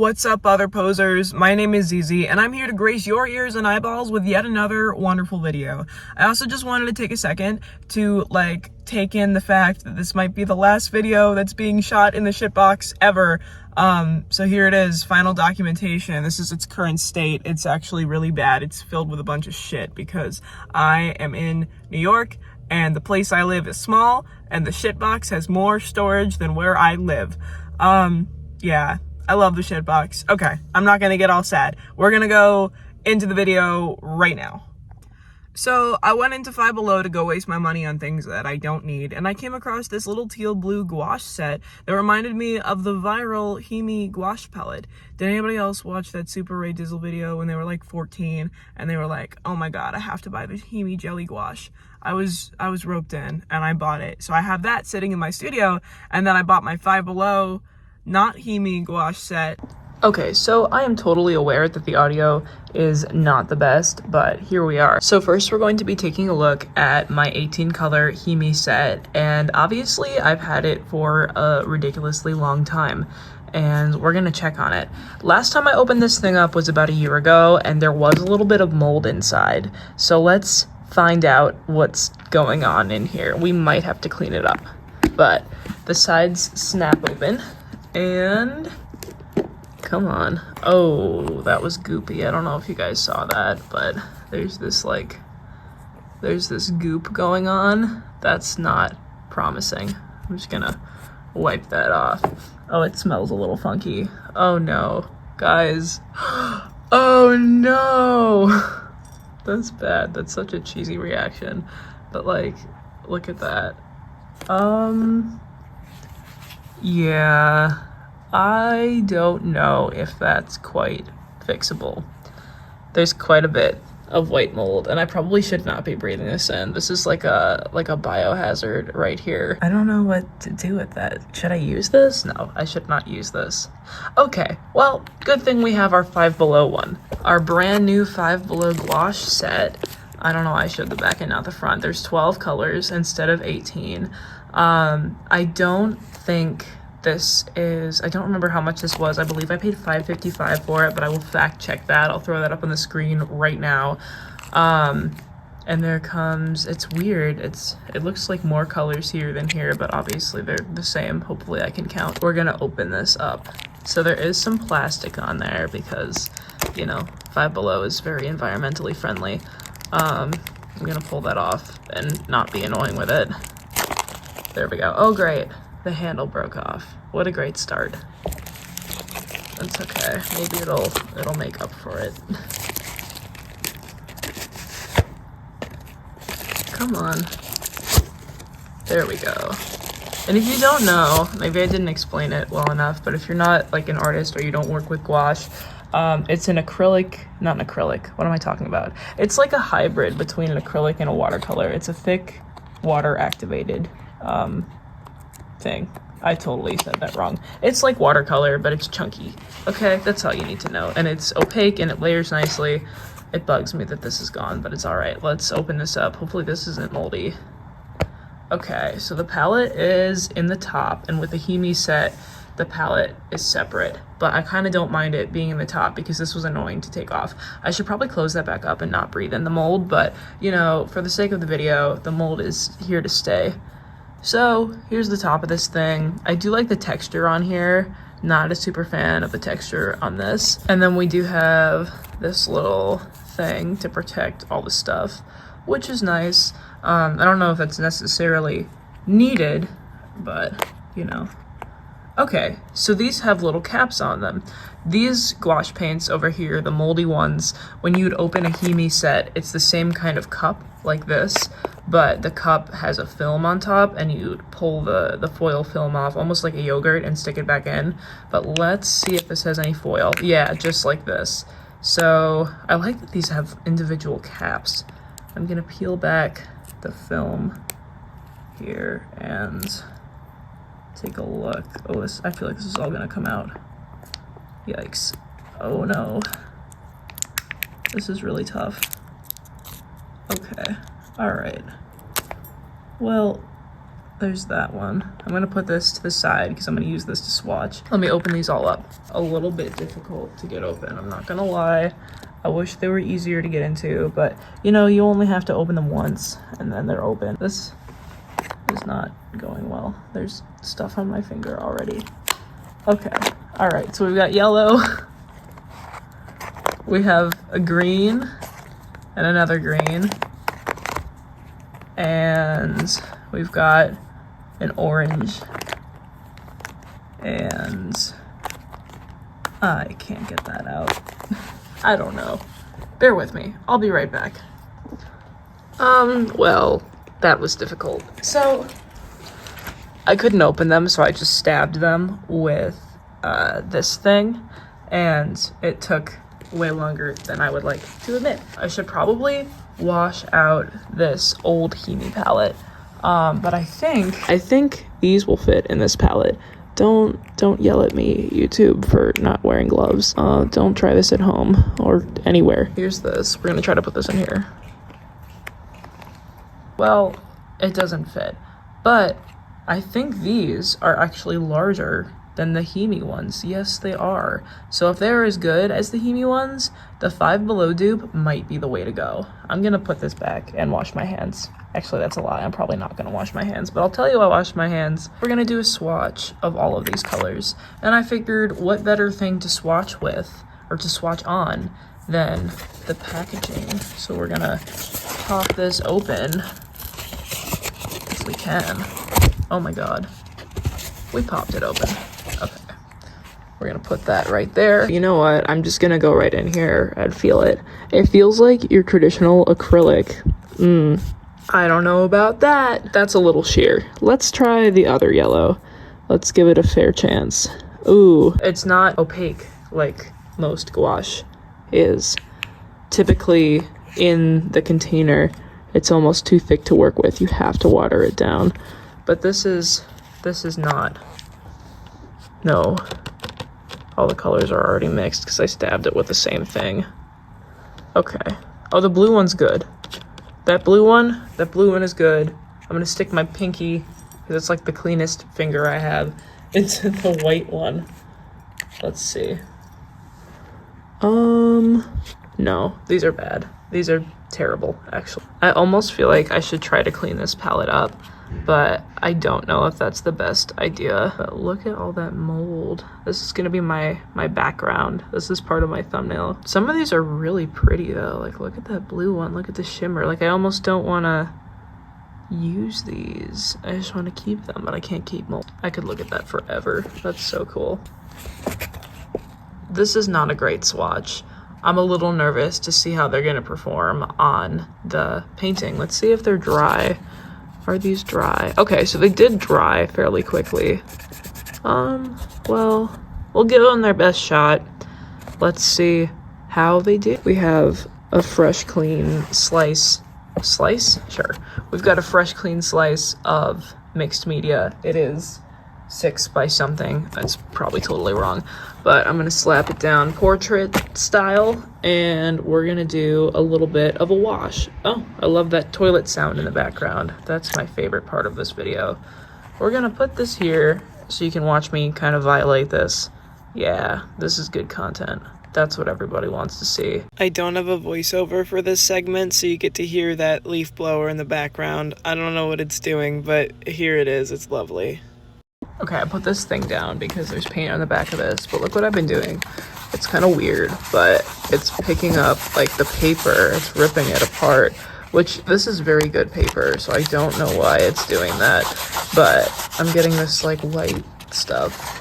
What's up, other posers? My name is Zizi, and I'm here to grace your ears and eyeballs with yet another wonderful video. I also just wanted to take a second to, take in the fact that this might be the last video that's being shot in the shitbox ever. So here it is, final documentation. This is its current state. It's actually really bad. It's filled with a bunch of shit because I am in New York, and the place I live is small, and the shitbox has more storage than where I live. Yeah. I love the shitbox. Okay, I'm not gonna get all sad. We're gonna go into the video right now. So I went into Five Below to go waste my money on things that I don't need, and I came across this little teal blue gouache set that reminded me of the viral Himi gouache palette. Did anybody else watch that Super Ray Dizzle video when they were like 14 and they were like, oh my god, I have to buy the Himi jelly gouache? I was roped in and I bought it. So I have that sitting in my studio, and then I bought my Five Below not Himi gouache set. Okay, so I am totally aware that the audio is not the best, but here we are. So first we're going to be taking a look at my 18 color Himi set, and obviously I've had it for a ridiculously long time, and we're gonna check on it. Last time I opened this thing up was about a year ago, and there was a little bit of mold inside. So let's find out what's going on in here. We might have to clean it up, but the sides snap open. And come on. Oh, that was goopy. I don't know if you guys saw that, but there's this goop going on. That's not promising. I'm just gonna wipe that off. Oh, it smells a little funky. Oh no, guys. Oh no. That's bad. That's such a cheesy reaction. But look at that. Yeah, I don't know if that's quite fixable. There's quite a bit of white mold, and I probably should not be breathing this in. This is like a biohazard right here. I don't know what to do with that. Should I use this? No, I should not use this. Okay, well, good thing we have our Five Below one. Our brand new Five Below gouache set. I don't know why I showed the back and not the front. There's 12 colors instead of 18. I don't think this is, I don't remember how much this was. I believe I paid $5.55 for it, but I will fact check that. I'll throw that up on the screen right now. And there comes, it's weird. It looks like more colors here than here, but obviously they're the same. Hopefully I can count. We're gonna open this up. So there is some plastic on there because, you know, Five Below is very environmentally friendly. I'm gonna pull that off and not be annoying with it. There we go. Oh, great. The handle broke off. What a great start. That's okay. Maybe it'll make up for it. Come on. There we go. And if you don't know, maybe I didn't explain it well enough, but if you're not like an artist or you don't work with gouache, it's an acrylic, not an acrylic. What am I talking about? It's like a hybrid between an acrylic and a watercolor. It's a thick water activated thing. I totally said that wrong. It's like watercolor, but it's chunky. Okay, that's all you need to know. And it's opaque and it layers nicely. It bugs me that this is gone, but it's all right. Let's open this up. Hopefully this isn't moldy. Okay, so the palette is in the top, and with the Himi set, the palette is separate, but I kind of don't mind it being in the top because this was annoying to take off. I should probably close that back up and not breathe in the mold, but you know, for the sake of the video, the mold is here to stay. So here's the top of this thing. I do like the texture on here. Not a super fan of the texture on this. And then we do have this little thing to protect all the stuff, which is nice. I don't know if that's necessarily needed, but you know. Okay, so these have little caps on them. These gouache paints over here, the moldy ones, when you'd open a Himi set, it's the same kind of cup like this, but the cup has a film on top, and you'd pull the foil film off, almost like a yogurt, and stick it back in. But let's see if this has any foil. Yeah, just like this. So I like that these have individual caps. I'm gonna peel back the film here and take a look. Oh, I feel like this is all gonna come out. Yikes. Oh no. This is really tough. Okay. Alright. Well, there's that one. I'm gonna put this to the side because I'm gonna use this to swatch. Let me open these all up. A little bit difficult to get open, I'm not gonna lie. I wish they were easier to get into, but you know, you only have to open them once and then they're open. This is not going well. There's stuff on my finger already. Okay, all right, so we've got yellow. We have a green and another green. And we've got an orange. And I can't get that out. I don't know. Bear with me. I'll be right back. Well, that was difficult. So, I couldn't open them, so I just stabbed them with this thing, and it took way longer than I would like to admit. I should probably wash out this old Himi palette, but I think these will fit in this palette. Don't yell at me, YouTube, for not wearing gloves. Don't try this at home or anywhere. Here's this. We're gonna try to put this in here. Well, it doesn't fit, but I think these are actually larger than the Himi ones. Yes, they are. So if they're as good as the Himi ones, the Five Below dupe might be the way to go. I'm gonna put this back and wash my hands. Actually, that's a lie. I'm probably not gonna wash my hands, but I'll tell you I washed my hands. We're gonna do a swatch of all of these colors. And I figured what better thing to swatch with, or to swatch on, than the packaging. So we're gonna pop this open, if we can. Oh my God, we popped it open. Okay, we're gonna put that right there. You know what, I'm just gonna go right in here and feel it. It feels like your traditional acrylic. I don't know about that. That's a little sheer. Let's try the other yellow. Let's give it a fair chance. Ooh, it's not opaque like most gouache is. Typically in the container, it's almost too thick to work with. You have to water it down. But this is not. No. All the colors are already mixed because I stabbed it with the same thing. Okay. Oh, the blue one's good. That blue one is good. I'm gonna stick my pinky, because it's like the cleanest finger I have, into the white one. Let's see. No, these are bad. These are terrible, actually. I almost feel like I should try to clean this palette up, but I don't know if that's the best idea. But look at all that mold. This is gonna be my background. This is part of my thumbnail. Some of these are really pretty though. Like, look at that blue one. Look at the shimmer. Like, I almost don't wanna use these. I just wanna keep them, but I can't keep mold. I could look at that forever. That's so cool. This is not a great swatch. I'm a little nervous to see how they're gonna perform on the painting. Let's see if they're dry. Are these dry? Okay, so they did dry fairly quickly. Well, we'll give them their best shot. Let's see how they do. We have a fresh, clean slice? Sure. We've got a fresh, clean slice of mixed media. It is 6 by something. That's probably totally wrong, but I'm gonna slap it down portrait style, and we're gonna do a little bit of a wash. Oh, I love that toilet sound in the background. That's my favorite part of this video. We're gonna put this here so you can watch me kind of violate this. Yeah, this is good content. That's what everybody wants to see. I don't have a voiceover for this segment, so you get to hear that leaf blower in the background. I don't know what it's doing, but here it is. It's lovely. Okay, I put this thing down because there's paint on the back of this, but look what I've been doing. It's kind of weird, but it's picking up like the paper, it's ripping it apart, which this is very good paper, so I don't know why it's doing that, but I'm getting this like white stuff.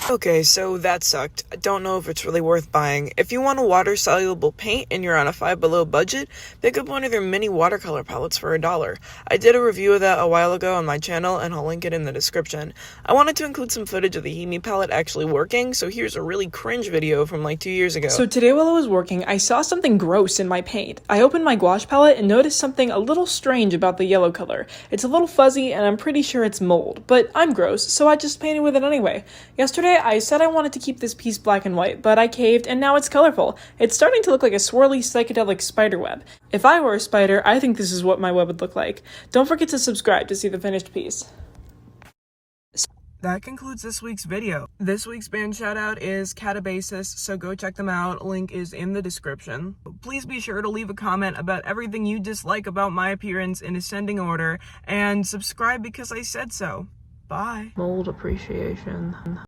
Okay, so that sucked. I don't know if it's really worth buying. If you want a water-soluble paint and you're on a Five Below budget, pick up one of their mini watercolor palettes for $1. I did a review of that a while ago on my channel, and I'll link it in the description. I wanted to include some footage of the Himi palette actually working, so here's a really cringe video from like 2 years ago. So today while I was working, I saw something gross in my paint. I opened my gouache palette and noticed something a little strange about the yellow color. It's a little fuzzy, and I'm pretty sure it's mold, but I'm gross, so I just painted with it anyway. Yesterday, I said I wanted to keep this piece black and white, but I caved and now it's colorful. It's starting to look like a swirly psychedelic spider web. If I were a spider, I think this is what my web would look like. Don't forget to subscribe to see the finished piece. That concludes this week's video. This week's band shoutout is Katabasis, so go check them out. Link is in the description. Please be sure to leave a comment about everything you dislike about my appearance in ascending order, and subscribe because I said so. Bye. Mold appreciation.